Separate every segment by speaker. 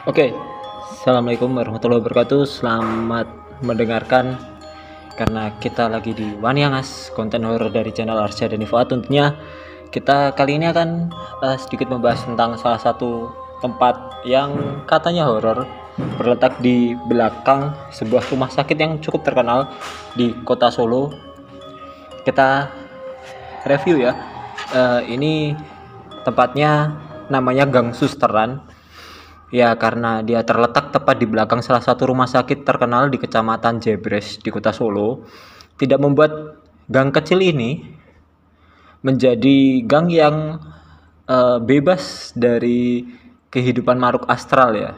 Speaker 1: Oke, Assalamualaikum warahmatullahi wabarakatuh. Selamat mendengarkan karena kita lagi di Waniangas, konten horor dari channel Arsya dan Iva. Tentunya kita kali ini akan sedikit membahas tentang salah satu tempat yang katanya horor, berletak di belakang sebuah rumah sakit yang cukup terkenal di kota Solo. Kita review ya. Ini tempatnya namanya Gang Susteran. Ya, karena dia terletak tepat di belakang salah satu rumah sakit terkenal di Kecamatan Jebres di Kota Solo, tidak membuat gang kecil ini menjadi gang yang bebas dari kehidupan makhluk astral ya.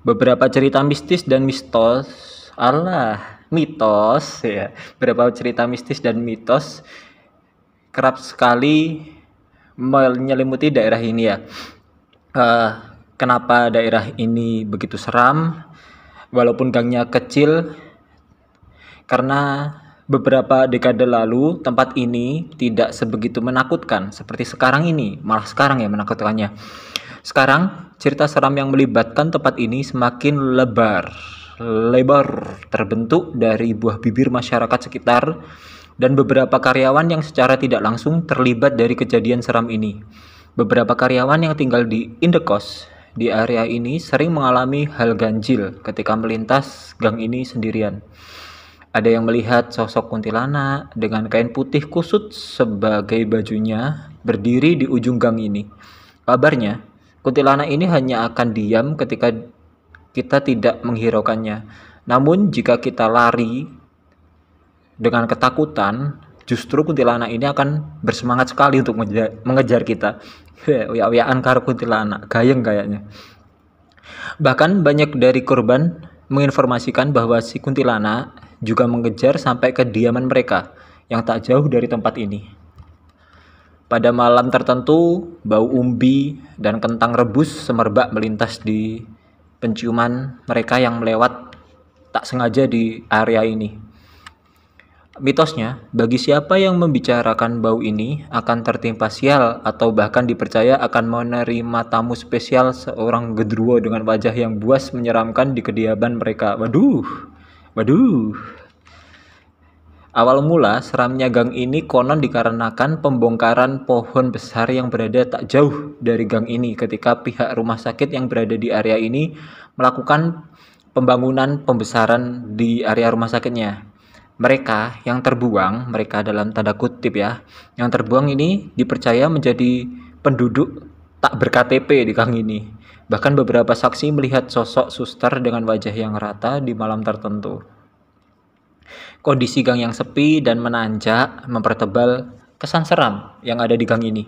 Speaker 1: Beberapa cerita mistis dan mitos ya. Beberapa cerita mistis dan mitos kerap sekali menyelimuti daerah ini ya. Kenapa daerah ini begitu seram walaupun gangnya kecil? Karena beberapa dekade lalu tempat ini tidak sebegitu menakutkan seperti sekarang ini, malah sekarang ya menakutkannya. Sekarang cerita seram yang melibatkan tempat ini semakin lebar terbentuk dari buah bibir masyarakat sekitar dan beberapa karyawan yang secara tidak langsung terlibat dari kejadian seram ini. Beberapa karyawan yang tinggal di indekos di area ini sering mengalami hal ganjil ketika melintas gang ini sendirian. Ada yang melihat sosok kuntilanak dengan kain putih kusut sebagai bajunya berdiri di ujung gang ini. Kabarnya, kuntilanak ini hanya akan diam ketika kita tidak menghiraukannya. Namun jika kita lari dengan ketakutan, justru kuntilanak ini akan bersemangat sekali untuk mengejar kita. Uya-uyaan karo kuntilanak, gayeng kayaknya. Bahkan banyak dari korban menginformasikan bahwa si kuntilanak juga mengejar sampai ke kediaman mereka yang tak jauh dari tempat ini. Pada malam tertentu, bau umbi dan kentang rebus semerbak melintas di penciuman mereka yang melewat tak sengaja di area ini. Mitosnya, bagi siapa yang membicarakan bau ini akan tertimpa sial atau bahkan dipercaya akan menerima tamu spesial seorang gendruwo dengan wajah yang buas menyeramkan di kediaman mereka. Waduh. Awal mula seramnya gang ini konon dikarenakan pembongkaran pohon besar yang berada tak jauh dari gang ini ketika pihak rumah sakit yang berada di area ini melakukan pembangunan pembesaran di area rumah sakitnya. Mereka dalam tanda kutip ya, yang terbuang ini dipercaya menjadi penduduk tak ber-KTP di gang ini. Bahkan beberapa saksi melihat sosok suster dengan wajah yang rata di malam tertentu. Kondisi gang yang sepi dan menanjak mempertebal kesan seram yang ada di gang ini.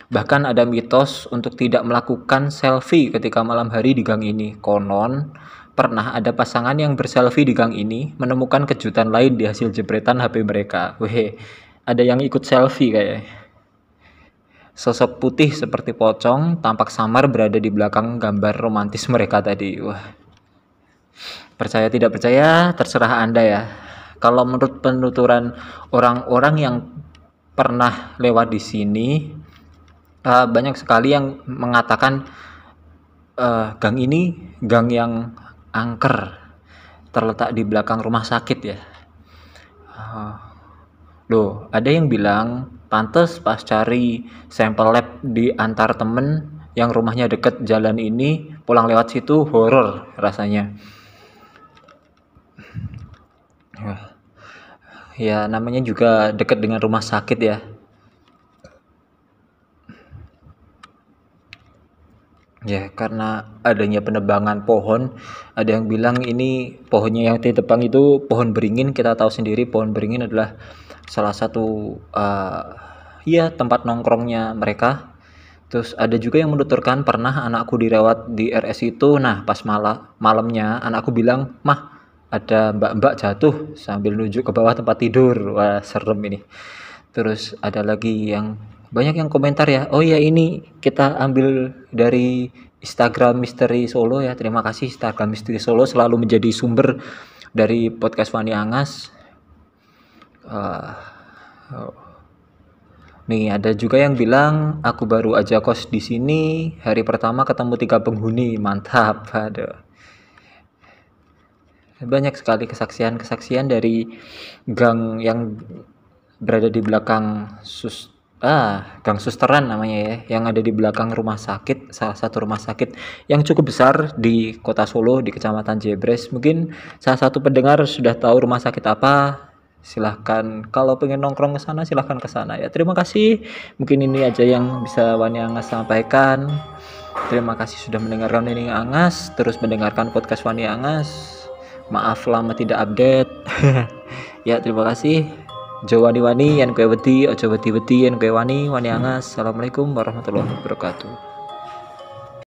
Speaker 1: Bahkan ada mitos untuk tidak melakukan selfie ketika malam hari di gang ini. Konon pernah ada pasangan yang berselfie di gang ini menemukan kejutan lain di hasil jepretan HP mereka. Ada yang ikut selfie kayaknya. Sosok putih seperti pocong tampak samar berada di belakang gambar romantis mereka tadi. Percaya tidak percaya terserah Anda ya. Kalau menurut penuturan orang-orang yang pernah lewat di sini, banyak sekali yang mengatakan gang ini gang yang angker, terletak di belakang rumah sakit ya. Ada yang bilang pantes pas cari sampel lab di antar temen yang rumahnya deket jalan ini, pulang lewat situ horor rasanya. Ya namanya juga deket dengan rumah sakit ya. Ya karena adanya penebangan pohon, ada yang bilang ini pohonnya yang ditebang itu pohon beringin. Kita tahu sendiri pohon beringin adalah salah satu tempat nongkrongnya mereka. Terus ada juga yang menuturkan pernah anakku dirawat di RS itu. Nah pas malamnya anakku bilang, "Mah ada mbak-mbak jatuh," sambil nunjuk ke bawah tempat tidur. Wah serem ini. Terus ada lagi yang banyak yang komentar ya, oh ya ini kita ambil dari Instagram Misteri Solo ya. Terima kasih Instagram Misteri Solo selalu menjadi sumber dari podcast Waniangas. Nih, ada juga yang bilang, aku baru aja kos di sini, hari pertama ketemu 3 penghuni, mantap. Aduh, banyak sekali kesaksian-kesaksian dari gang yang berada di belakang gang susteran namanya ya, yang ada di belakang rumah sakit, salah satu rumah sakit yang cukup besar di kota Solo, di Kecamatan Jebres. Mungkin salah satu pendengar sudah tahu rumah sakit apa. Silahkan, kalau pengen nongkrong ke sana silahkan ke sana ya. Terima kasih. Mungkin ini aja yang bisa Wani Angas sampaikan. Terima kasih sudah mendengarkan Wani Angas, terus mendengarkan podcast Wani Angas. Maaf lama tidak update. Ya, terima kasih. Jo wani-wani yen kowe wedi, aja wedi-wedi yen kowe wani Angas. Assalamualaikum warahmatullahi wabarakatuh.